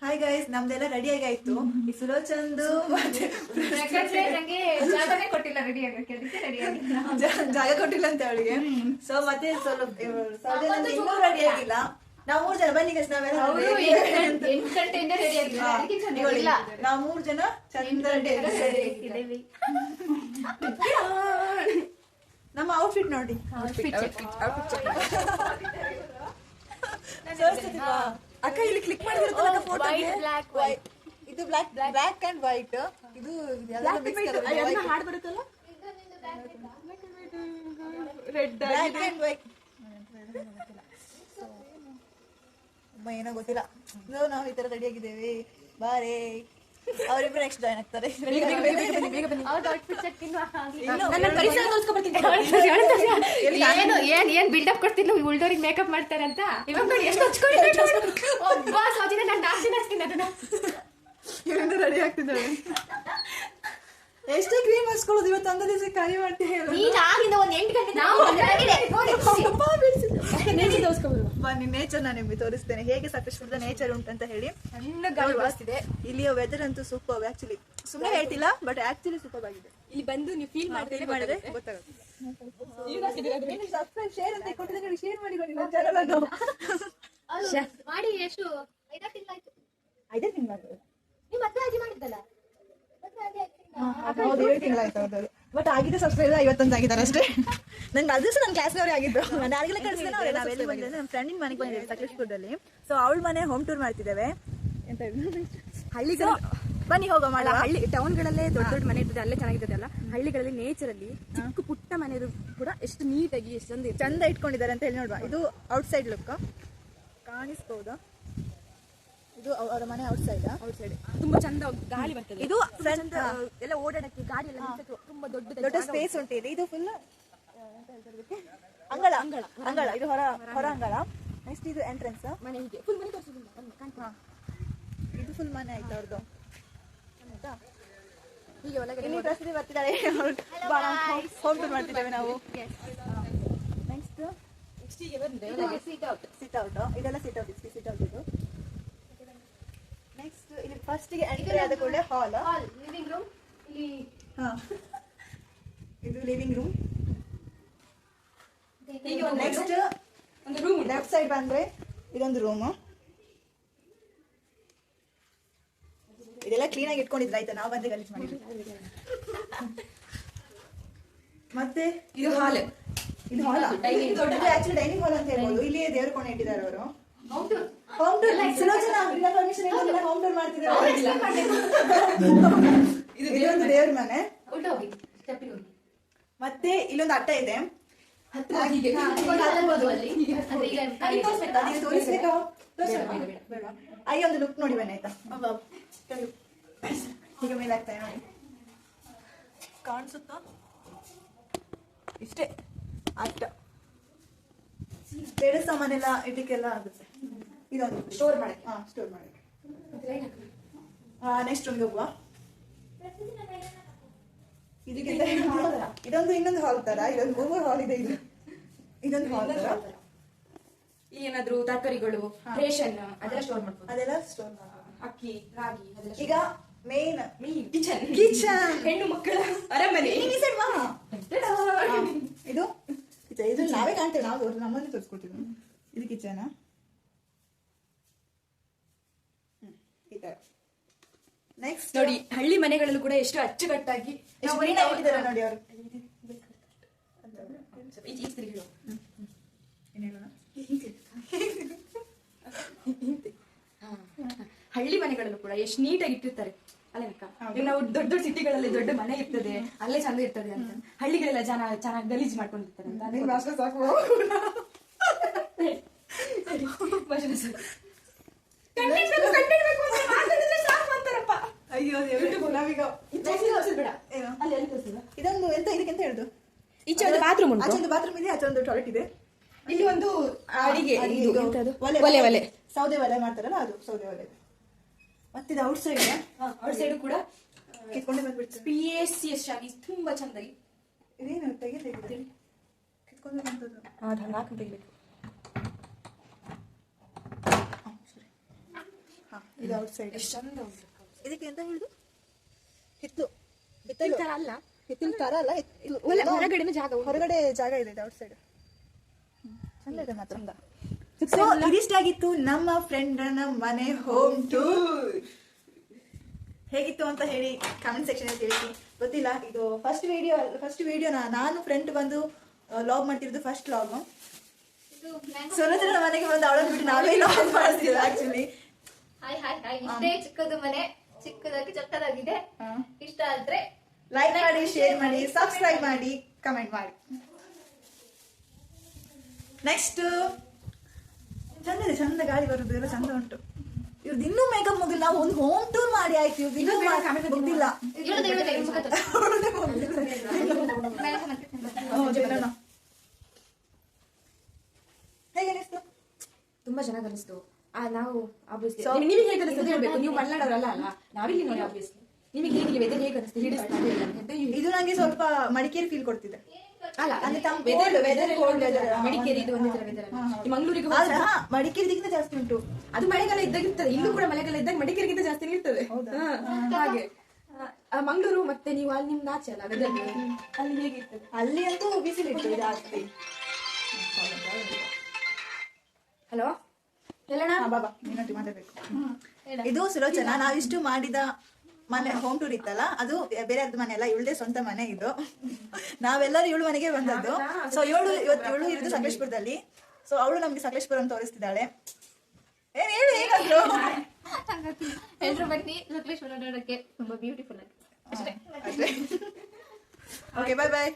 Hi guys, ನಮ್ದೆಲ್ಲ ready ಆಗಾಯ್ತು. ಈ ಸುಲೋಚಂದು ಜಾಗ ಕೊಟ್ಟಿಲ್ಲ ಅಂತ ಅವಳಿಗೆ. ಸೊ ಮತ್ತೆ ಇನ್ನೂ ರೆಡಿ ಆಗಿಲ್ಲ. ನಾವು 3 ಜನ ಬನ್ನಿ ಗೈಸ್, ನಾವೆಲ್ಲ ನಾವು 3 ಜನ ಚಂದ ರೆಡಿ ಆಗಿದ್ದೀವಿ. ನಮ್ಮ ಔಟ್ಫಿಟ್ ನೋಡಿ. ಅಕ್ಕ ಇಲ್ಲಿ ಕ್ಲಿಕ್ ಮಾಡಿದ್ರೆ ಫೋಟೋ ಇದು ಬ್ಲಾಕ್ ಅಂಡ್ ವೈಟ್. ಇದು ಹಾಡ್ ಬರುತ್ತಲ್ಲ, ರೆಡ್ ಬ್ಲಾಕ್ ಅಂಡ್ ವೈಟ್. ಏನೋ ಗೊತ್ತಿಲ್ಲ. ನಾವು ಈ ತರ ರೆಡಿ ಆಗಿದ್ದೇವೆ. ಬಾರೇ, ಅವರಿಬ್ರು ನೆಕ್ಸ್ಟ್ ಜಾಯ್ನ್ ಆಗ್ತಾರೆ. ಏನ್ ಬಿಲ್ಡಪ್ ಕೊಡ್ತೀನಿ ಉಳ್ದೋರಿಗೆ ಮೇಕಪ್ ಮಾಡ್ತಾರಂತ. ಇವಾಗ ಎಷ್ಟು ರೆಡಿ ಆಗ್ತಿದ್ದಾಳೆ. ಎಷ್ಟೇ ಕ್ರೀಮ್ ಹಚ್ಕೊಳ್ಳೋದು ಇವತ್ತು ಅಂದ ದಿವಸ ಖಾಲಿ ಮಾಡ್ತೀವಿ. ಬನ್ನಿ, ನೇಚರ್ ನಾನು ನಿಮ್ಗೆ ತೋರಿಸ್ತೇನೆ ಹೇಗೆ ಸಕಲೇಶ್ಪುರದ ನೇಚರ್ ಉಂಟಂತ ಹೇಳಿ. ಇಲ್ಲಿಯ ವೆದರ್ ಅಂತೂ ಸೂಪರ್. ಆಕ್ಚುಲಿ ಸುಮ್ಮನೆ ಹೇಳ್ತಿಲ್ಲ, ಬಟ್ ಆಕ್ಚುಲಿ ಸೂಪರ್ ಆಗಿದೆ. ಇಲ್ಲಿ ಬಂದು ನೀವು ಫೀಲ್ ಮಾಡಿದ್ರೆ ಗೊತ್ತಾಗುತ್ತೆ. ಶೇರ್ ಅಂತ ಕೊಟ್ಟಿದ್ರೆ ಶೇರ್ ಮಾಡಿ ಮಾಡಿ. ಎಷ್ಟು 5 ತಿಂಗಳು ನೀವು ಮತ್ತೆ ಅಜ್ಜಿ ಮಾಡಿದ್ದಲ್ಲ. ಹೌದು, 7 ತಿಂಗಳಾಯ್ತು. ಹೌದು, ಬಟ್ ಆಗಿದೆ ಸಬ್ಸ್ಕ್ರೈಬರ್ 51 ಆಗಿದ್ದಾರೆ ಅಷ್ಟೇ. ನಂಗೆ ಅದು ಸಹ ನನ್ನ ಕ್ಲಾಸ್ನವರೇ ಆಗಿದ್ದು. ನಾನು ಯಾರಿಗೆಲ್ಲ ಕಳಿಸಿದ್ರೆ ನಾವೆಲ್ಲ ಬಂದಿದ್ದೆ. ನಮ್ಮ ಫ್ರೆಂಡಿನ ಮನೆಗೆ ಬಂದಿದ್ದೇವೆ ಸಕಲೇಶ್ಪುರದಲ್ಲಿ. ಸೊ ಅವಳ ಮನೆ ಹೋಮ್ ಟೂರ್ ಮಾಡ್ತಿದ್ದೇವೆ. ಎಂತ ಹಳ್ಳಿಗಳು ಬನ್ನಿ ಹೋಗೋ ಮಾಡ. ಹಳ್ಳಿ ಟೌನ್ಗಳಲ್ಲೇ ದೊಡ್ಡ ದೊಡ್ಡ ಮನೆ ಇರ್ತದೆ, ಅಲ್ಲೇ ಚೆನ್ನಾಗಿರ್ತದೆ ಅಲ್ಲ. ಹಳ್ಳಿಗಳಲ್ಲಿ ನೇಚರ್ ಅಲ್ಲಿ ಚಿಕ್ಕ ಪುಟ್ಟ ಮನೆ ಕೂಡ ಎಷ್ಟು ನೀಟಾಗಿ ಎಷ್ಟು ಚಂದ ಇಟ್ಕೊಂಡಿದ್ದಾರೆ ಅಂತ ಹೇಳಿ ನೋಡುವ. ಇದು ಔಟ್ಸೈಡ್ ಲುಕ್ ಕಾಣಿಸ್ಬೋದು. ಇದು ಅವರ ಮನೆ ಔಟ್ಸೈಡ್ ತುಂಬಾ ಚಂದ ಗಾಳಿ ಬರ್ತದೆ. ಇದು ಫ್ರಂಟ್ ಎಲ್ಲ ಓಡಾಡಕ್ಕೆ ಗಾಡಿ ಎಲ್ಲ ತುಂಬಾ ದೊಡ್ಡ ಸ್ಪೇಸ್ ಉಂಟು ಇಲ್ಲಿ. ಇದು ಫುಲ್ ಅಂಗಳ ಅಂಗಳ ಅಂಗಳ ಇದು ಹೊರ ಅಂಗಳ. ನೆಕ್ಸ್ಟ್ ಇದು ಎಂಟ್ರೆನ್ಸ್ ಮನೆ. ಹೀಗೆ ಫುಲ್ ಮನೆ ಇದು ಫುಲ್ ಮನೆ ಆಯ್ತು ಅವ್ರದ್ದು. ಹೀಗೆ ಒಳಗಡೆ ಇಲ್ಲಿ ಪ್ರಸಿದ್ಧಿ ಬರ್ತಿದ್ದಾರೆ. ಹೋಮ್ ಟೂರ್ ಮಾಡ್ತಿದ್ದೇವೆ ನಾವು. Next seat out. ಇದೆಲ್ಲ ಸೀಟ್ ಔಟ್ ಇದು. ನೆಕ್ಸ್ಟ್ ಇಲ್ಲಿ ಫಸ್ಟ್ ಗೆ ಎಂಟ್ರಿ ಆದ ಕೂಡಲೇ ಹಾಲ್, ಲಿವಿಂಗ್ ರೂಮ್. ಇಲ್ಲಿ ಇದು ಲಿವಿಂಗ್ ರೂಮ್. ನೆಕ್ಸ್ಟ್ ಒಂದು ರೂಮ್. ಲೆಫ್ಟ್ ಸೈಡ್ ಬಂದ್ರೆ ಇದೊಂದು ರೂಮ್. ಇದೆಲ್ಲ ಕ್ಲೀನ್ ಆಗಿ ಇಟ್ಕೊಂಡಿದ್ರೆ ಆಯ್ತಾ, ನಾವು ಬಂದ್ರೆ ಗಲೀಜ್ ಮಾಡಿದ್ವಿ. ಮತ್ತೆ ಇದು ಹಾಲ್. ಇದು ಹಾಲ್ ದೊಡ್ಡದು. ಆಕ್ಚುಲಿ ಡೈನಿಂಗ್ ಹಾಲ್ ಅಂತ ಹೇಳ್ಬೋದು. ಇಲ್ಲಿ ದೇವ್ರ ಕೋಣೆ ಇಟ್ಟಿದ್ದಾರೆ ಅವರು. ಹೋಮ್ ಟೂರ್ ಸುಲೋಚನಾ ಪರ್ಮಿಷನ್ ಇಲ್ಲ, ಹೋಮ್ ಟೂರ್ ಮಾಡ್ತಿದ್ದಾರೆ. ಇದೊಂದು ದೇವ್ರ ಮನೆ. ಮತ್ತೆ ಇಲ್ಲೊಂದು ಅಟ್ಟ ಇದೆ. ಅಯ್ಯ ಒಂದು ಲುಕ್ ನೋಡಿ ಬನ್ನಿ ಆಯ್ತಾ. ಈಗ ಮೇಲೆ ಆಗ್ತಾನೆ ನೋಡಿ, ಕಾಣಿಸುತ್ತಾ? ಇಷ್ಟೇ ಅಟ್ಟ. ಬೇಡ ಸಾಮಾನೆಲ್ಲ ಇಡ್ಲಿಕ್ಕೆಲ್ಲ ಆಗುತ್ತೆ. ಇದೊಂದು ಸ್ಟೋರ್ ಮಾಡಕ್ಕೆ. ಸ್ಟೋರ್ ಮಾಡಕ್ಕೆ. ನೆಕ್ಸ್ಟ್ ರೂಮ್ಗೆ ಹೋಗುವ. ಇದೊಂದು ಇನ್ನೊಂದು ಹಾಲ್ ತರ. ಇದೊಂದು 3 ಹಾಲ್ ಇದೆ. ಇದೊಂದು ಹಾಲ್ ತರ. ಇಲ್ಲಿ ಏನಾದ್ರು ತರಕಾರಿಗಳು, ರೇಷನ್ ಅದೆಲ್ಲ ಸ್ಟೋರ್ ಮಾಡ್ಬೋದು. ಅದೆಲ್ಲ ಸ್ಟೋರ್ ಮಾಡ್ಬೋದು. ಅಕ್ಕಿ, ರಾಗಿ ಅದೆಲ್ಲ. ಈಗ ಮೇನ್ ಕಿಚನ್. ಹೆಣ್ಣು ಮಕ್ಕಳ ಅರಮನೆ. ಇದು ಇದು ನಾವೇ ಕಾಣ್ತೇವೆ. ನಾವು ನಮ್ಮನ್ನೇ ತೋರಿಸ್ಕೊಡ್ತೀವಿ. ಇದು ಕಿಚನ್. ಈ ತರ. ನೆಕ್ಸ್ಟ್ ನೋಡಿ, ಹಳ್ಳಿ ಮನೆಗಳಲ್ಲೂ ಕೂಡ ಎಷ್ಟು ಅಚ್ಚುಕಟ್ಟಾಗಿ ಇಟ್ಟಿದ್ದಾರೆ ನೋಡಿ ಅವರು. ಹಳ್ಳಿ ಮನೆಗಳಲ್ಲೂ ಕೂಡ ಎಷ್ಟು ನೀಟಾಗಿ ಇಟ್ಟಿರ್ತಾರೆ ಅಲ್ಲಕ್ಕ. ನಾವು ದೊಡ್ಡ ದೊಡ್ಡ ಸಿಟಿಗಳಲ್ಲಿ ದೊಡ್ಡ ಮನೆ ಇರ್ತದೆ, ಅಲ್ಲೇ ಚಂದ ಇರ್ತದೆ ಅಂತ. ಹಳ್ಳಿಗಳೆಲ್ಲ ಜನ ಚೆನ್ನಾಗಿ ಗಲೀಜ್ ಮಾಡ್ಕೊಂಡಿರ್ತಾರೆ ಅಂತ. ಅಯ್ಯೋ ಇದೊಂದು ಎಂತ ಇದಕ್ಕೆಂತ ಹೇಳುದು. ಈಚೆ ಒಂದು ಬಾತ್ರೂಮ್ ಉಂಟು. ಆಚೆ ಒಂದು ಬಾತ್ರೂಮ್ ಇದೆ, ಆಚೆ ಒಂದು ಟಾಯ್ಲೆಟ್ ಇದೆ. ಇಲ್ಲಿ ಒಂದು ಅಡಿಗೆ ಒಲೆ ಸೌದೆ ಒಲೆ ಮಾಡ್ತಾರಲ್ಲ, ಅದು ಸೌದೆ ಒಲೆ. ಮತ್ತೆ ಇದು ಔಟ್ ಸೈಡ್. ಔಟ್ ಸೈಡ್ ಕೂಡ ಕಿತ್ಕೊಂಡೆ ಬಂದ್ಬಿಡ್ತು. PACS ಆಗಿ ತುಂಬಾ ಚಂದಾಗಿ. ಇದೇನು ತೆಗಿಬೇಕು ಕಿತ್ಕೊಂಡು ಬಂದದ್ದು. ಹಂಗೆ ಹಾಕಿ ತೆಗಿಬೇಕು. ಇದು ಔಟ್ ಸೈಡ್. ಎಷ್ಟು ಚಂದ ಉಂಟು. ಇದಕ್ಕೆ ಎಂತ ಹೇಳುದು? ಹಿತ್ತಲು. ಈ ತರ ಅಲ್ಲ, ಹಿತ್ತಲು ತರ ಅಲ್ಲ, ಹಿತ್ತಲು. ಹೊರಗಡೆನೂ ಜಾಗ ಉಂಟು. ಹೊರಗಡೆ ಜಾಗ ಇದೆ ಔಟ್ ಸೈಡ್. ಚಂದ ಇದೆ ಮಾತ್ರ. ಸೊ ಇದಿಷ್ಟಾಗಿತ್ತು ನಮ್ಮ ಫ್ರೆಂಡ್ ಮನೆ ಹೋಮ್ ಟೂರ್. ಹೇಗಿತ್ತು ಅಂತ ಹೇಳಿ ಕಮೆಂಟ್ ಸೆಕ್ಷನ್ ಅಲ್ಲಿ ತಿಳಿಸಿ. ಗೊತ್ತಿಲ್ಲ, ಇದು ಫಸ್ಟ್ ವಿಡಿಯೋ ನಾನು ಫ್ರೆಂಡ್ ಬಂದು ಲಾಗ್ ಮಾಡ್ತಿರೋದು ಫಸ್ಟ್ ಲಾಗ್. ಸುರತ್ರ ಮನೆಗೆ ಬಂದು ಅವಳನ್ನು ಬಿಟ್ಟು ನಾವೇ ಲಾಗ್ ಮಾಡ್ತೀವಿ ಆಕ್ಚುಲಿ. ಇಷ್ಟೇ ಚಿಕ್ಕದು ಮನೆ, ಚಿಕ್ಕದಾಗಿ ಚಕ್ಕದಾಗಿದೆ. ಇಷ್ಟ ಆದ್ರೆ ಲೈಕ್ ಮಾಡಿ, ಶೇರ್ ಮಾಡಿ, ಸಬ್ಸ್ಕ್ರೈಬ್ ಮಾಡಿ, ಕಮೆಂಟ್ ಮಾಡಿ. ನೆಕ್ಸ್ಟ್ ಚಂದ ಇದೆ, ಚಂದ ಗಾಳಿ ಬರುದು ಎಲ್ಲ ಚಂದ ಉಂಟು. ಇವ್ರದ್ದು ಇನ್ನೂ ಮೇಕಪ್ ಮುಗಿಲ್ಲ. ನಾವು ಒಂದು ಹೋಮ್ ಟೂರ್ ಮಾಡಿ ಆಯ್ತು, ಇವ್ರದ್ದು ಇನ್ನೂ ಮುಗಿದಿಲ್ಲ. ಹೇಗೆ ಅನಿಸ್ತು? ತುಂಬಾ ಚೆನ್ನಾಗಿ ಅನಿಸ್ತು. ನಾವು ನಿಮಗೆ ಹೇಗೆ ಅನಿಸ್ತದೆ ಹೇಳ್ಬೇಕು. ನೀವು ಮಲ್ನಾಡವರಲ್ಲ ಅಲ್ಲ, ನಾವಿಲ್ಲಿ ನೋಡಿ ಆಬ್ವಿಯಸ್ಲಿ. ನಿಮಗೆ ಹೇಗೆ ವೆದರ್ ಹೇಗೆ ಅನಿಸ್ತು ಹಿಡಿಸ್ತಾ? ಇದು ನಂಗೆ ಸ್ವಲ್ಪ ಮಡಿಕೇರಿ ಫೀಲ್ ಕೊಡ್ತಿದೆ. ಅಲ್ಲ ಮಡಿಕೇರಿ ಇದು ಒಂದೇ ತರ ವೆದರ್. ಮಂಗಳೂರಿಗೆ ಮಡಿಕೇರಿಗಿಂತ ಜಾಸ್ತಿ ಉಂಟು. ಅದು ಮಳೆಗಾಲ ಇದ್ದಾಗ ಇರ್ತದೆ, ಇಲ್ಲೂ ಕೂಡ ಮಳೆಗಾಲ ಇದ್ದಾಗ ಮಡಿಕೇರಿಗಿಂತ ಜಾಸ್ತಿ ಇರ್ತದೆ. ಹಾಗೆ ಮಂಗಳೂರು ಮತ್ತೆ ನೀವು ಅಲ್ಲಿ ನಿಮ್ದು ಆಚೆ ಅಲ್ಲ ವೆದರ್, ಅಲ್ಲಿ ಹೇಗಿರ್ತದೆ? ಅಲ್ಲಿ ಅಂತೂ ಬಿಸಿಲಿತ್ತು ಜಾಸ್ತಿ. ಹಲೋ ಎಲ್ಲಣ್ಣ, ಬಾಬಾ ನೀನೊಟ್ಟಿಗೆ ಮಾತಾಡ್ಬೇಕು. ಇದು ಸುಲೋಚನಾ. ನಾವಿಷ್ಟು ಮಾಡಿದ ಮನೆ ಹೋಮ್ ಟೂರ್ ಇತ್ತಲ್ಲ, ಅದು ಬೇರೆಯವ್ರದ್ದು ಮನೆ ಅಲ್ಲ, ಇವಳದೇ ಸ್ವಂತ ಮನೆ ಇದು. ನಾವೆಲ್ಲರೂ ಇವಳು ಮನೆಗೆ ಬಂದದ್ದು. ಸೊ ಇವಳು ಇರೋದು ಸಕಲೇಶ್ಪುರದಲ್ಲಿ. ಸೊ ಅವಳು ನಮ್ಗೆ ಸಕಲೇಶ್ಪುರ ಅಂತ ತೋರಿಸ್ತಿದ್ದಾಳೆ. ಏನ್ ಹೇಳು, ಏನಾದ್ರು ಎಲ್ರು ಬನ್ನಿ ಸಕಲೇಶ್ವರ ನೋಡೋಕೆ, ತುಂಬಾ ಬ್ಯೂಟಿಫುಲ್ ಆಗಿ ಅಷ್ಟೇ. ಓಕೆ, ಬಾಯ್ ಬಾಯ್.